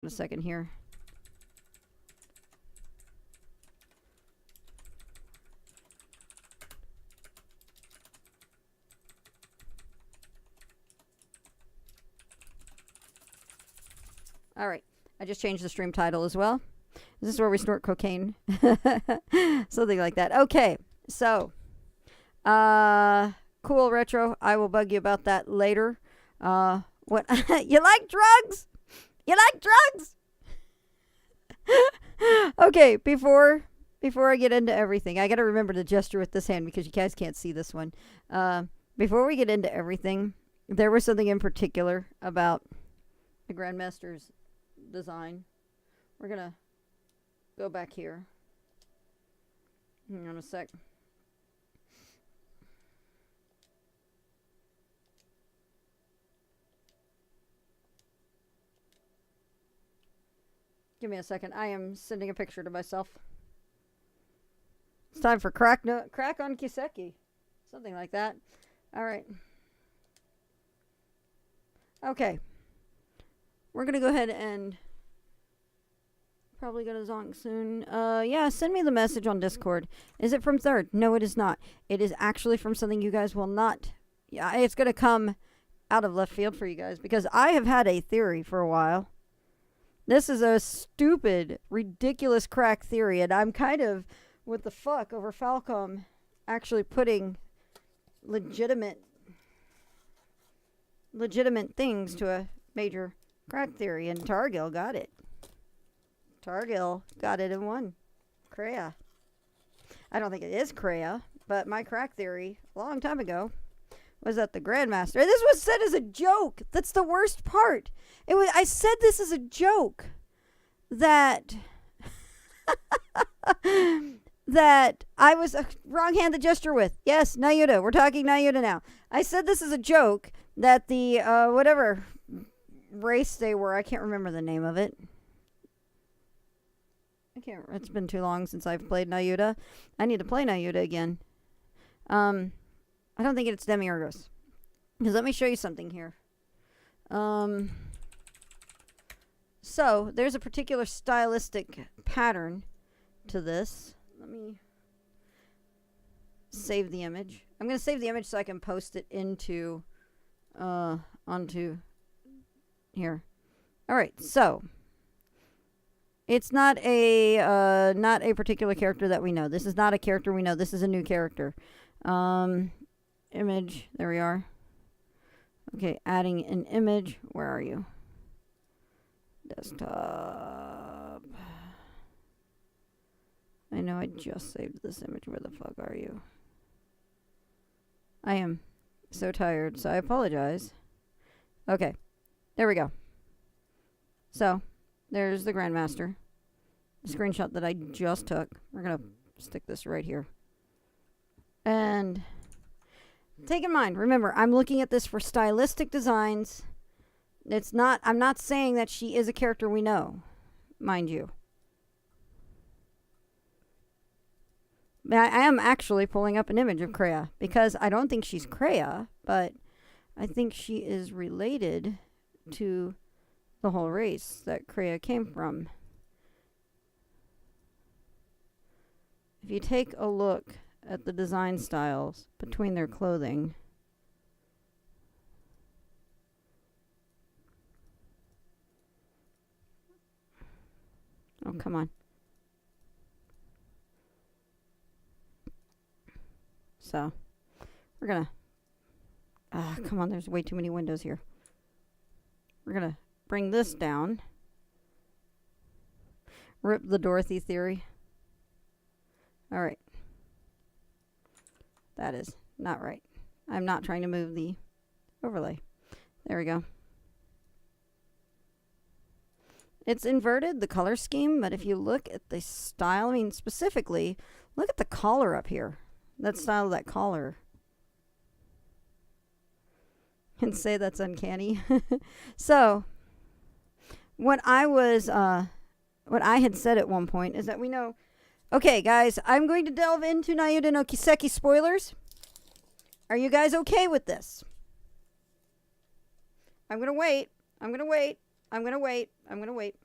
In a second here. All right. I just changed the stream title as well. This is where we snort cocaine. Something like that. Okay. So, cool retro. I will bug you about that later. What you like drugs? You like drugs? Okay, before I get into everything, I got to remember to gesture with this hand because you guys can't see this one. Before we get into everything, there was something in particular about the Grandmaster's design. We're going to go back here. Hang on a sec. Give me a second. I am sending a picture to myself. It's time for crack on Kiseki. Something like that. All right. Okay. We're going to go ahead and probably go to Zonk soon. Yeah, send me the message on Discord. Is it from Third? No, it is not. It is actually from something you guys will not... Yeah, it's going to come out of left field for you guys because I have had a theory for a while. This is a stupid, ridiculous crack theory, and I'm kind of, what the fuck, over Falcom actually putting legitimate things to a major crack theory, and Targil got it. Targil got it and won. Kreia. I don't think it is Kreia, but my crack theory, a long time ago, was that the Grandmaster... This was said as a joke. That's the worst part. I said this as a joke. That... that I was a wrong hand to gesture with. Yes, Nayuta. We're talking Nayuta now. I said this as a joke that the, whatever race they were, I can't remember the name of it. It's been too long since I've played Nayuta. I need to play Nayuta again. I don't think it's Demiurgos. Because let me show you something here. So, there's a particular stylistic pattern to this. Let me save the image. I'm going to save the image so I can post it into, onto here. Alright, so. It's not a particular character that we know. This is not a character we know. This is a new character. Image. There we are. Okay, adding an image. Where are you? Desktop. I know I just saved this image. Where the fuck are you? I am so tired, so I apologize. Okay, there we go. So, there's the Grandmaster. The screenshot that I just took. We're going to stick this right here. And... take in mind, remember, I'm looking at this for stylistic designs. I'm not saying that she is a character we know, mind you. I am actually pulling up an image of Kreia, because I don't think she's Kreia, but I think she is related to the whole race that Kreia came from. If you take a look at the design styles between their clothing. Oh, come on. So, we're gonna... come on, there's way too many windows here. We're gonna bring this down. Rip the Dorothy theory. Alright. That is not right. I'm not trying to move the overlay. There we go. It's inverted, the color scheme, but if you look at the style, I mean, specifically, look at the collar up here. That style of that collar. And say that's uncanny. So, what I had said at one point is that we know... Okay, guys, I'm going to delve into Nayuta no Kiseki spoilers. Are you guys okay with this? I'm going to wait. I'm going to wait. I'm going to wait. I'm going to wait.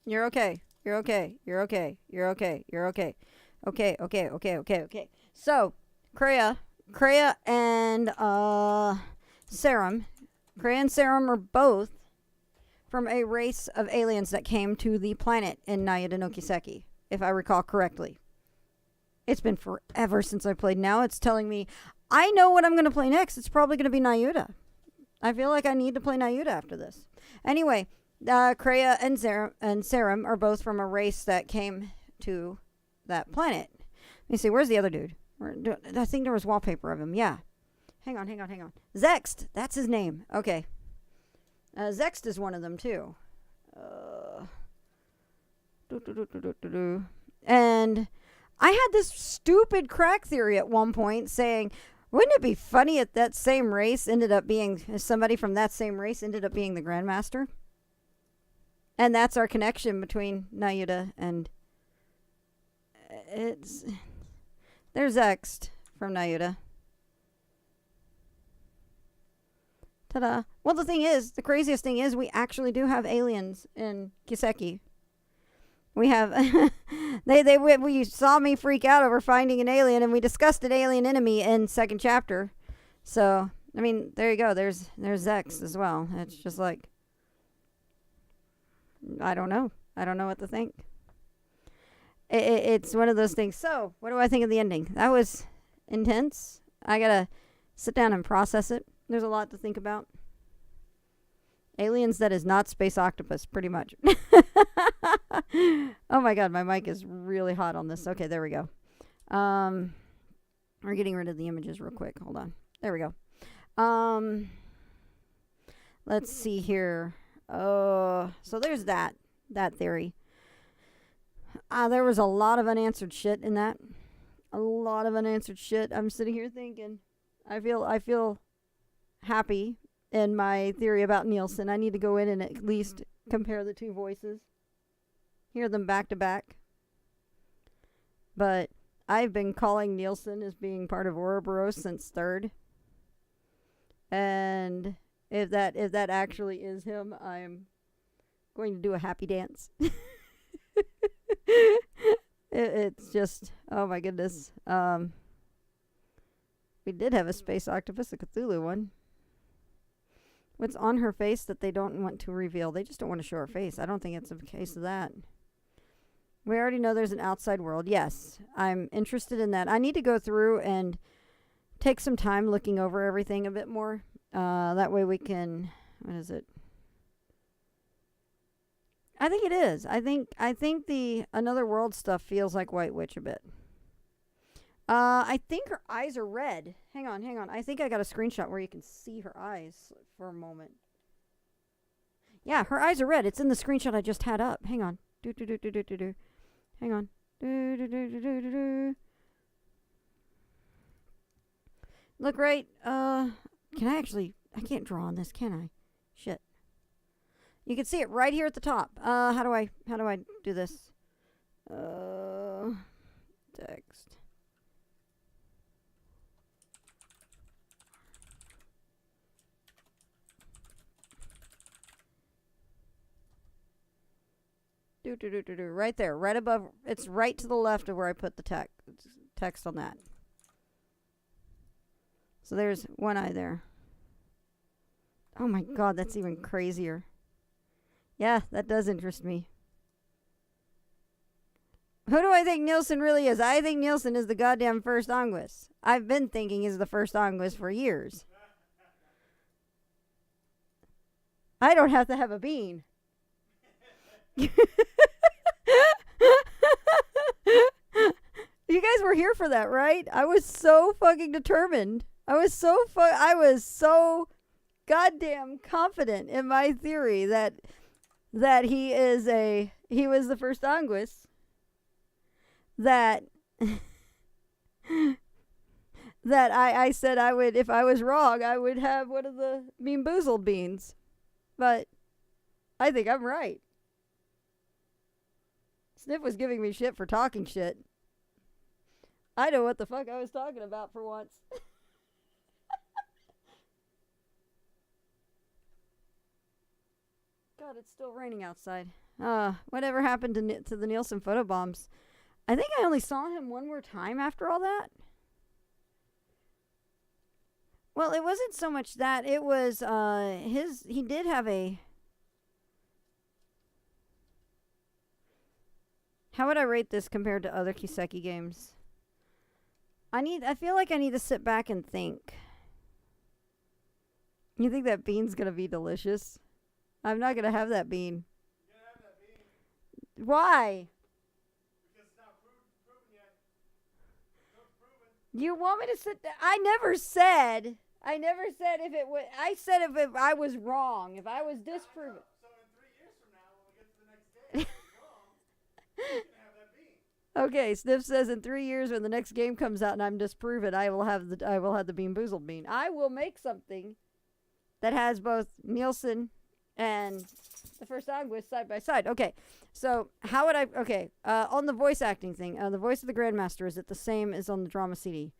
You're okay. You're okay. You're okay. You're okay. You're okay. Okay, okay, okay, okay, okay. So, Kreia and Serum. Kreia and Serum are both from a race of aliens that came to the planet in Nayuta no Kiseki, if I recall correctly. It's been forever since I played. Now it's telling me I know what I'm going to play next. It's probably going to be Nayuta. I feel like I need to play Nayuta after this. Anyway, Kreia and Serum are both from a race that came to that planet. Let me see. Where's the other dude? I think there was wallpaper of him. Yeah. Hang on. Zext. That's his name. Okay. Zext is one of them, too. And I had this stupid crack theory at one point saying, wouldn't it be funny if that same race ended up being, somebody from that same race ended up being the Grandmaster? And that's our connection between Nayuta and there's Zext from Nayuta. Ta-da. Well, the craziest thing is we actually do have aliens in Kiseki. We have, we saw me freak out over finding an alien, and we discussed an alien enemy in second chapter. So, I mean, there you go. There's Zex as well. It's just like, I don't know what to think. It's one of those things. So, what do I think of the ending? That was intense. I gotta sit down and process it. There's a lot to think about. Aliens that is not space octopus, pretty much. Oh my god, my mic is really hot on this. Okay, there we go. We're getting rid of the images real quick. Hold on. There we go. Let's see here. So there's that theory. There was a lot of unanswered shit in that. A lot of unanswered shit. I'm sitting here thinking, I feel happy in my theory about Nielsen. I need to go in and at least compare the two voices. Hear them back to back. But I've been calling Nielsen as being part of Ouroboros since third. And if that actually is him, I'm going to do a happy dance. It's just, oh my goodness. We did have a space octopus, a Cthulhu one. What's on her face that they don't want to reveal? They just don't want to show her face. I don't think it's a case of that. We already know there's an outside world. Yes, I'm interested in that. I need to go through and take some time looking over everything a bit more. That way we can, what is it? I think it is. I think the Another World stuff feels like White Witch a bit. I think her eyes are red. Hang on. I think I got a screenshot where you can see her eyes for a moment. Yeah, her eyes are red. It's in the screenshot I just had up. Hang on. Hang on. Look right. Can I actually? I can't draw on this, can I? Shit. You can see it right here at the top. How do I do this? Text. Right there, right above. It's right to the left of where I put the text on that. So there's one eye there. Oh my god, that's even crazier. Yeah, that does interest me. Who do I think Nielsen really is? I think Nielsen is the goddamn first Anguis. I've been thinking he's the first Anguis for years. I don't have to have a bean. You guys were here for that, right? I was so fucking determined. I was so goddamn confident in my theory that he was the first Anguis. That I said I would, if I was wrong, I would have one of the Bean Boozled beans. But I think I'm right. Sniff was giving me shit for talking shit. I know what the fuck I was talking about for once. God, it's still raining outside. Whatever happened to the Nielsen photobombs? I think I only saw him one more time after all that. Well, it wasn't so much that. It was he did have a... How would I rate this compared to other Kiseki games? I feel like I need to sit back and think. You think that bean's gonna be delicious? I'm not gonna have that bean. You're gonna have that bean. Why? Because it's not proven yet. No, it's proven. You want me to sit there? I never said if it was. I said if I was wrong, if I was disproven. So in 3 years from now, when we get to the next day, if it's wrong, you can have that bean. Okay, Sniff says in 3 years when the next game comes out and I'm disproven, I will have the Bean Boozled bean. I will make something that has both Nielsen and the first Anguist side by side. Okay, so how would I... Okay, on the voice acting thing, the voice of the Grandmaster, is it the same as on the drama CD?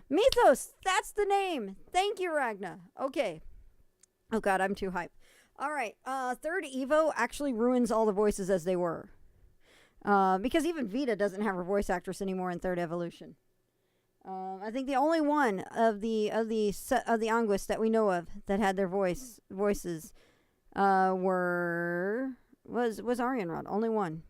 Mythos! That's the name! Thank you, Ragna. Okay. Oh god, I'm too hyped. Alright, third Evo actually ruins all the voices as they were. Because even Vita doesn't have her voice actress anymore in third evolution. I think the only one of the Anguists that we know of that had their voices was Arianrod. Only one.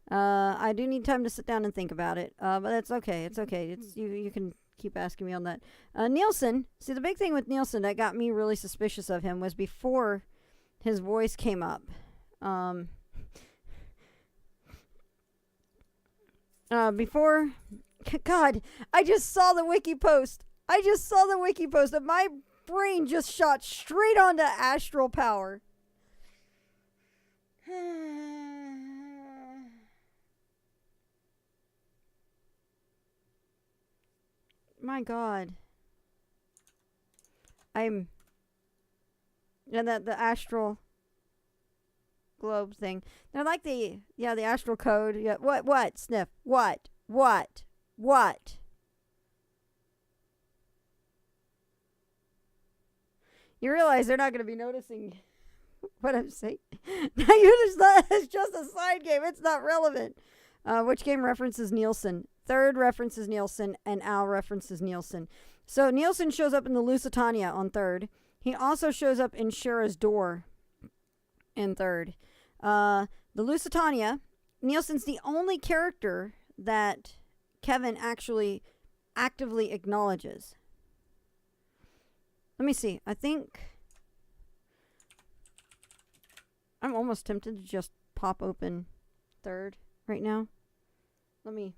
I do need time to sit down and think about it. But that's okay. It's okay. It's you can keep asking me on that. Nielsen. See, the big thing with Nielsen that got me really suspicious of him was before his voice came up. Before... God, I just saw the wiki post. And my brain just shot straight onto astral power. My God. And the astral globe thing. They're like the astral code. Yeah, what, Sniff? What? You realize they're not going to be noticing what I'm saying. It's just a side game. It's not relevant. Which game references Nielsen? Third references Nielsen, and Al references Nielsen. So Nielsen shows up in the Lusitania on third. He also shows up in Shara's door in third. The Lusitania, Nielsen's the only character that Kevin actually actively acknowledges. Let me see. I think I'm almost tempted to just pop open third right now. Let me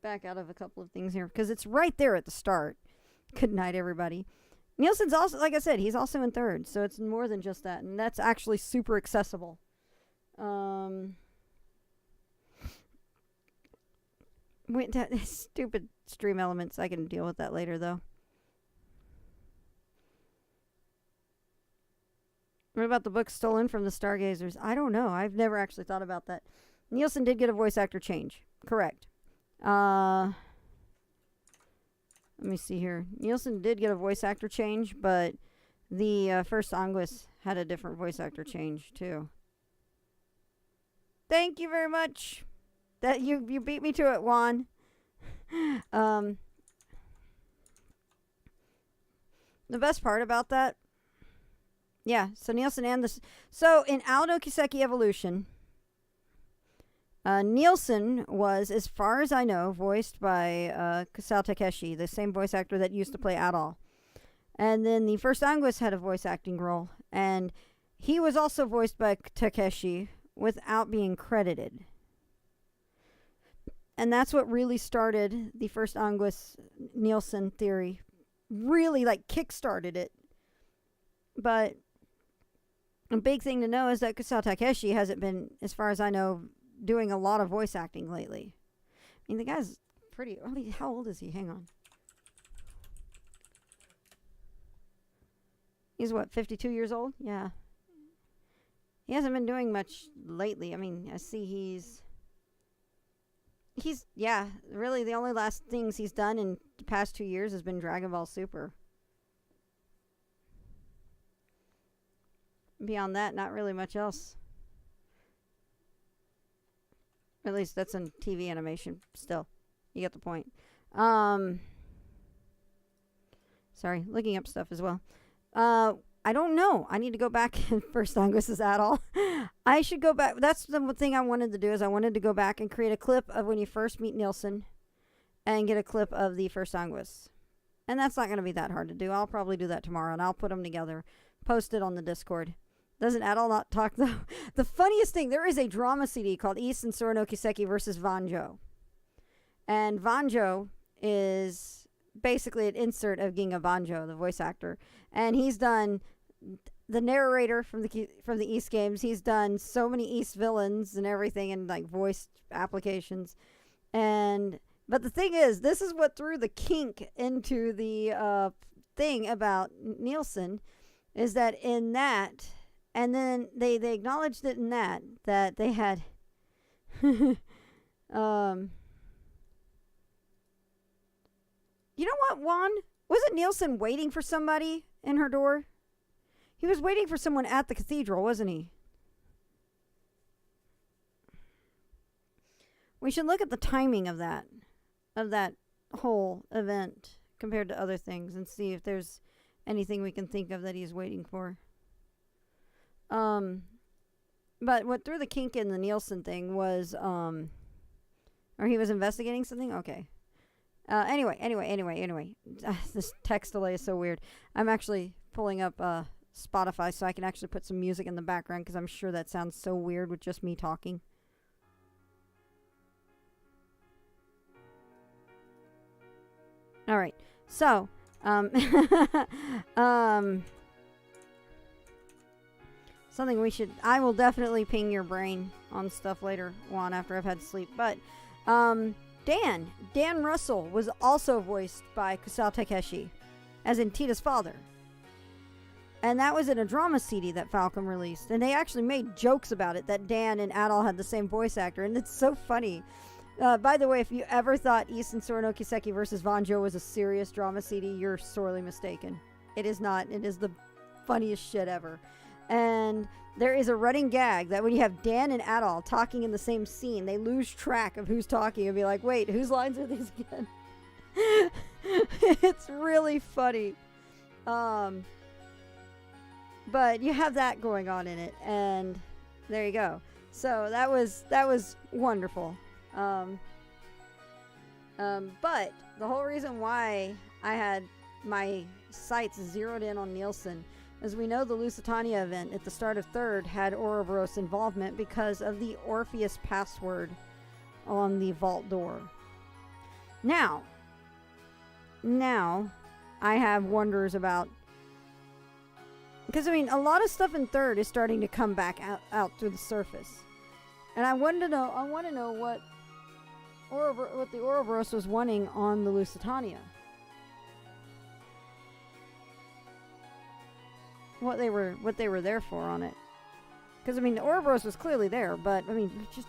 back out of a couple of things here because it's right there at the start. Good night, everybody. Nielsen's also, like I said, he's also in third, so it's more than just that, and that's actually super accessible. Wait, that stupid stream elements. I can deal with that later, though. What about the book stolen from the Stargazers? I don't know. I've never actually thought about that. Nielsen did get a voice actor change. Correct. Let me see here. Nielsen did get a voice actor change, but the first Anguist had a different voice actor change, too. Thank you very much. That you beat me to it, Juan. The best part about that, yeah. So Nielsen and this. So in Aldo Kiseki Evolution, Nielsen was, as far as I know, voiced by Kusao Takeshi, the same voice actor that used to play Adol. And then the first Anguist had a voice acting role, and he was also voiced by Takeshi without being credited. And that's what really started the first Anguist Nielsen theory. Really, kick-started it. But a big thing to know is that Kusao Takeshi hasn't been, as far as I know, doing a lot of voice acting lately. I mean, the guy's pretty... How old is he? Hang on. He's, 52 years old? Yeah. He hasn't been doing much lately. I mean, I see he's, really the only last things he's done in the past 2 years has been Dragon Ball Super. Beyond that, not really much else. At least that's in TV animation. Still, you get the point. Sorry, looking up stuff as well. I don't know. I need to go back and first Anguis's at all. I should go back. That's the thing I wanted to do is I wanted to go back and create a clip of when you first meet Nielsen and get a clip of the first Anguis. And that's not going to be that hard to do. I'll probably do that tomorrow, and I'll put them together, post it on the Discord. Doesn't Adol not talk, though? The funniest thing, there is a drama CD called Ise and Sora no Kiseki versus Vanjo. And Vanjo is basically an insert of Ginga Vanjo, the voice actor. And he's done the narrator from the East games. He's done so many East villains and everything and like voice applications. But the thing is, this is what threw the kink into the thing about Nielsen, is that in that, and then they acknowledged it in that they had, you know what, Juan? Wasn't Nielsen waiting for somebody in her door? He was waiting for someone at the cathedral, wasn't he? We should look at the timing of that whole event compared to other things and see if there's anything we can think of that he's waiting for. But what threw the kink in the Nielsen thing was, or he was investigating something? Okay. Anyway. This text delay is so weird. I'm actually pulling up Spotify so I can actually put some music in the background because I'm sure that sounds so weird with just me talking. All right. So, something I will definitely ping your brain on stuff later on after I've had sleep. But, Dan Russell was also voiced by Kusao Takeshi, as in Tita's father. And that was in a drama CD that Falcom released. And they actually made jokes about it, that Dan and Adol had the same voice actor. And it's so funny. By the way, if you ever thought Ise and Sora no Kiseki versus Vanjo was a serious drama CD, you're sorely mistaken. It is not. It is the funniest shit ever. And there is a running gag that when you have Dan and Adol talking in the same scene, they lose track of who's talking and be like, wait, whose lines are these again? It's really funny. But you have that going on in it, and there you go. So that was wonderful. But the whole reason why I had my sights zeroed in on Nielsen is we know the Lusitania event at the start of third had Ouroboros involvement because of the Orpheus password on the vault door. Now I have wonders about, because I mean a lot of stuff in third is starting to come back out through the surface, and I want to know what the Ouroboros was wanting on the Lusitania. What they were there for on it. Because I mean the Ouroboros was clearly there, but I mean just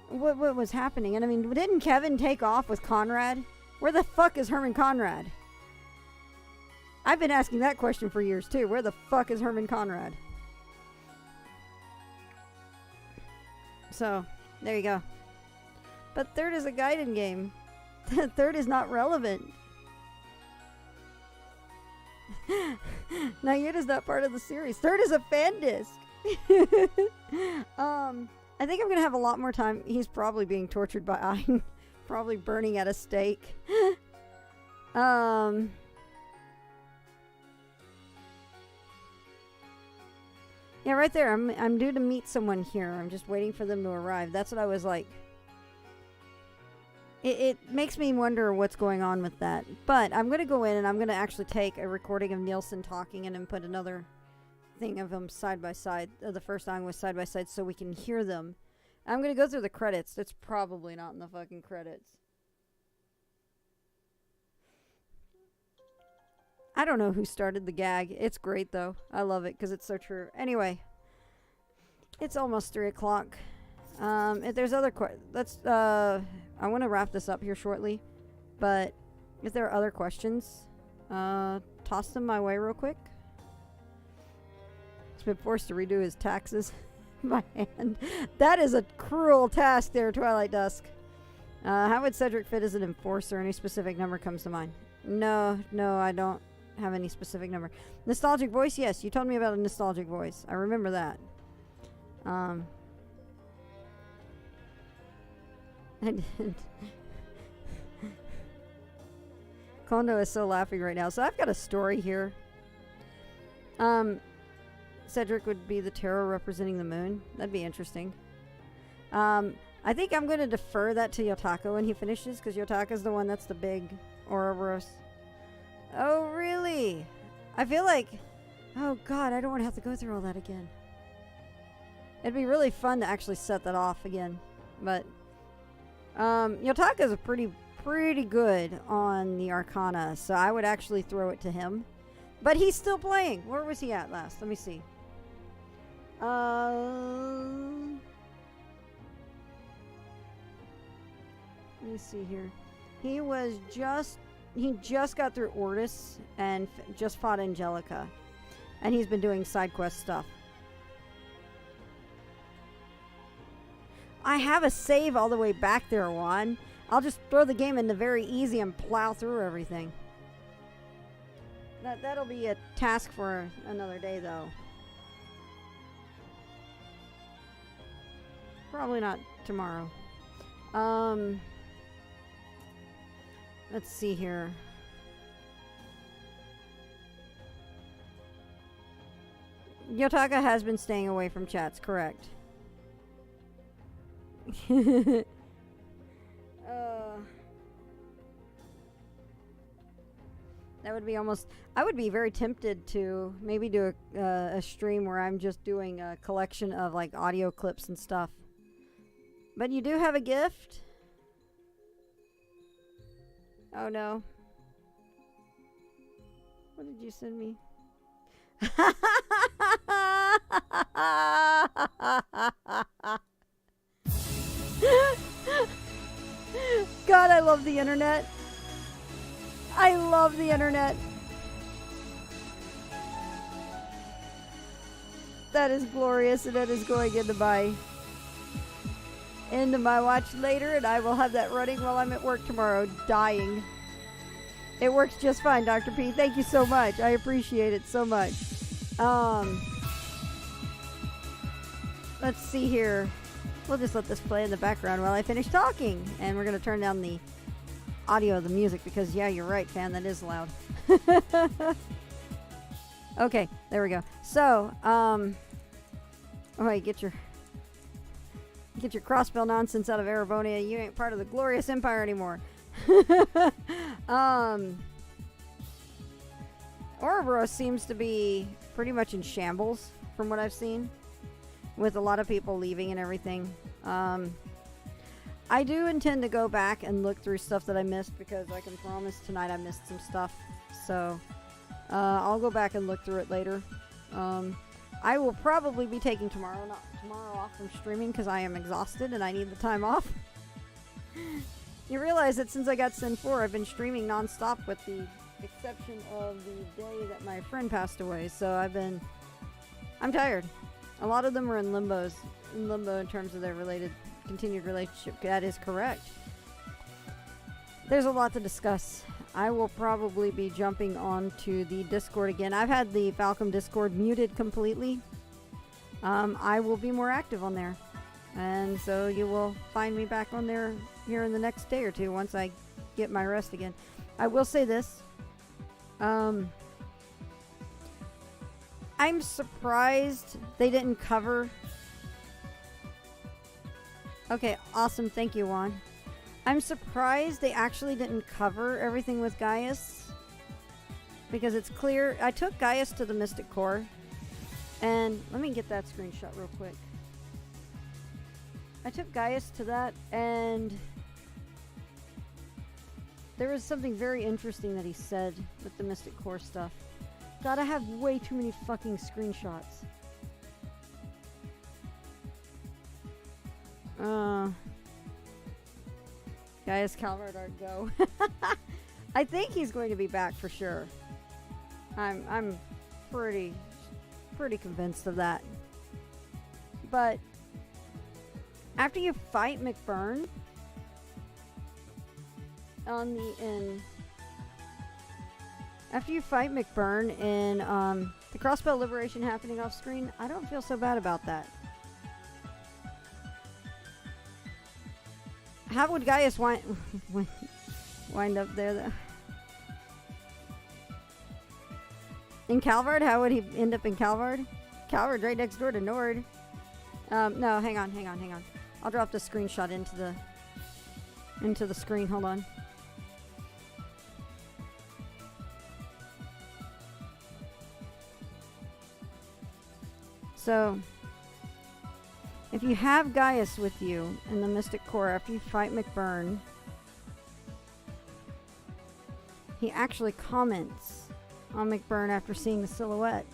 what was happening? And I mean, didn't Kevin take off with Conrad? Where the fuck is Herman Conrad? I've been asking that question for years too. Where the fuck is Herman Conrad? So, there you go. But third is a Gaiden game. Third is not relevant. Nayuta's not part of the series. Third is a fan disc. I think I'm going to have a lot more time. He's probably being tortured by Ayn. Probably burning at a stake. Yeah, right there. I'm due to meet someone here. I'm just waiting for them to arrive. That's what I was like. It makes me wonder what's going on with that. But I'm going to go in and I'm going to actually take a recording of Nielsen talking and then put another thing of them side by side. The first song was side by side so we can hear them. I'm going to go through the credits. It's probably not in the fucking credits. I don't know who started the gag. It's great though. I love it because it's so true. Anyway, it's almost 3 o'clock. If there's other I want to wrap this up here shortly, but if there are other questions, toss them my way real quick. He's been forced to redo his taxes my hand. That is a cruel task there, Twilight Dusk. How would Cedric fit as an enforcer? Any specific number comes to mind? No, I don't have any specific number. Nostalgic voice? Yes, you told me about a nostalgic voice. I remember that. I did. Kondo is so laughing right now. So I've got a story here. Cedric would be the tarot representing the moon. That'd be interesting. I think I'm going to defer that to Yotaka when he finishes, because Yotaka's the one that's the big Ouroboros. Oh, really? I feel like... Oh, God, I don't want to have to go through all that again. It'd be really fun to actually set that off again. But... Yotaka's a pretty good on the Arcana, so I would actually throw it to him. But he's still playing. Where was he at last? Let me see. Let me see here. He just got through Ortis and just fought Angelica. And he's been doing side quest stuff. I have a save all the way back there, Juan. I'll just throw the game into very easy and plow through everything. That'll be a task for another day, though. Probably not tomorrow. Let's see here. Yotaka has been staying away from chats, correct. That would be almost... I would be very tempted to maybe do a stream where I'm just doing a collection of like audio clips and stuff. But you do have a gift? Oh no. What did you send me? God, I love the internet. I love the internet. That is glorious, and that is going into my watch later, and I will have that running while I'm at work tomorrow, dying. It works just fine, Dr. P. Thank you so much. I appreciate it so much. Let's see here. We'll just let this play in the background while I finish talking, and we're going to turn down the audio of the music because, yeah, you're right, fan, that is loud. Okay, there we go. So, oh, wait, get your crossbell nonsense out of Erebonia. You ain't part of the glorious empire anymore. Ouroboros seems to be pretty much in shambles from what I've seen, with a lot of people leaving and everything. I do intend to go back and look through stuff that I missed, because I can promise tonight I missed some stuff. So I'll go back and look through it later. I will probably be taking tomorrow off from streaming because I am exhausted and I need the time off. You realize that since I got Sin 4, I've been streaming non-stop with the exception of the day that my friend passed away. So I'm tired. A lot of them are in limbo in terms of their continued relationship. That is correct. There's a lot to discuss. I will probably be jumping onto the Discord again. I've had the Falcom Discord muted completely. I will be more active on there. And so you will find me back on there here in the next day or two once I get my rest again. I will say this. I'm surprised they didn't cover... Okay, awesome. Thank you, Juan. I'm surprised they actually didn't cover everything with Gaius. Because it's clear... I took Gaius to the Mystic Core. And let me get that screenshot real quick. I took Gaius to that, and there was something very interesting that he said with the Mystic Core stuff. God, I have way too many fucking screenshots. Gaius Calvert go. I think he's going to be back for sure. I'm pretty convinced of that. but after you fight McBurn after you fight McBurn in the crossbow liberation happening off screen, I don't feel so bad about that. How would Gaius wind up there though? In Calvard? How would he end up in Calvard? Calvard right next door to Nord. No, hang on. I'll drop the screenshot into the screen. Hold on. So, if you have Gaius with you in the Mystic Core after you fight McBurn, he actually comments on McBurn after seeing the silhouette.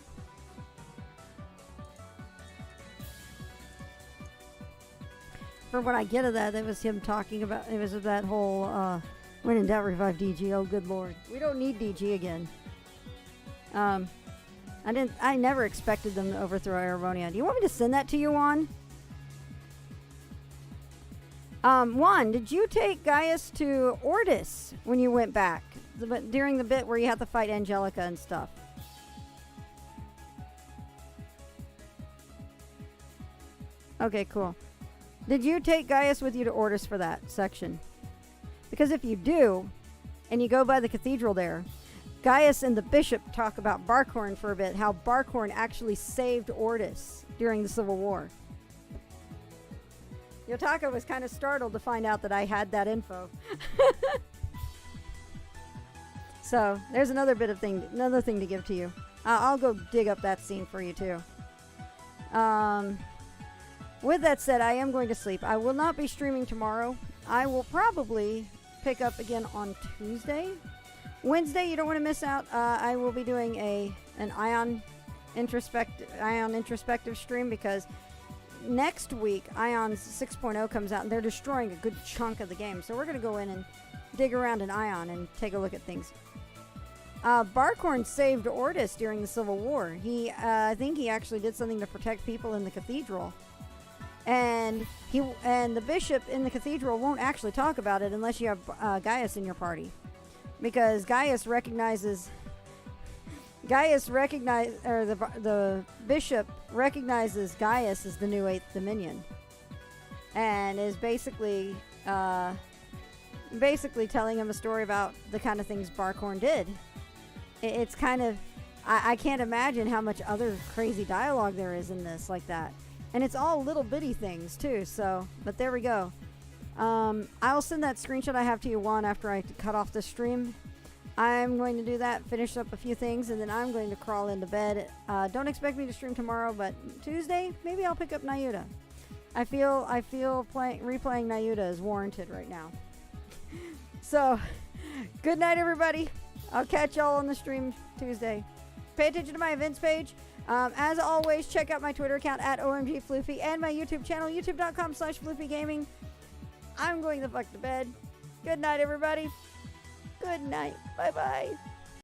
For what I get of that, it was him talking about, it was that whole, when in doubt revive DG, oh good lord. We don't need DG again. I never expected them to overthrow Erebonia. Do you want me to send that to you, Juan? Juan, did you take Gaius to Ortis when you went back? During the bit where you had to fight Angelica and stuff. Okay, cool. Did you take Gaius with you to Ortis for that section? Because if you do, and you go by the cathedral there, Gaius and the bishop talk about Barkhorn for a bit, how Barkhorn actually saved Ortis during the Civil War. Yotaka was kind of startled to find out that I had that info. So, there's another thing to give to you. I'll go dig up that scene for you too. With that said, I am going to sleep. I will not be streaming tomorrow. I will probably pick up again on Tuesday. Wednesday, you don't want to miss out. I will be doing an Ion introspective stream because next week Ion's 6.0 comes out and they're destroying a good chunk of the game. So we're going to go in and dig around in Ion and take a look at things. Barkhorn saved Ortis during the Civil War. I think he actually did something to protect people in the cathedral. And the bishop in the cathedral won't actually talk about it unless you have Gaius in your party. Because the bishop recognizes Gaius as the new 8th Dominion. And is basically telling him a story about the kind of things Barkhorn did. It's kind of, I can't imagine how much other crazy dialogue there is in this like that. And it's all little bitty things too, so, but there we go. I'll send that screenshot I have to you, Juan, after I cut off the stream. I'm going to do that, finish up a few things, and then I'm going to crawl into bed. Don't expect me to stream tomorrow, but Tuesday, maybe I'll pick up Nayuta. I feel replaying Nayuta is warranted right now. So, good night, everybody. I'll catch y'all on the stream Tuesday. Pay attention to my events page. As always, check out my Twitter account at OMGFloofy and my YouTube channel, youtube.com/FloofyGaming. I'm going the fuck to bed. Good night, everybody. Good night. Bye-bye.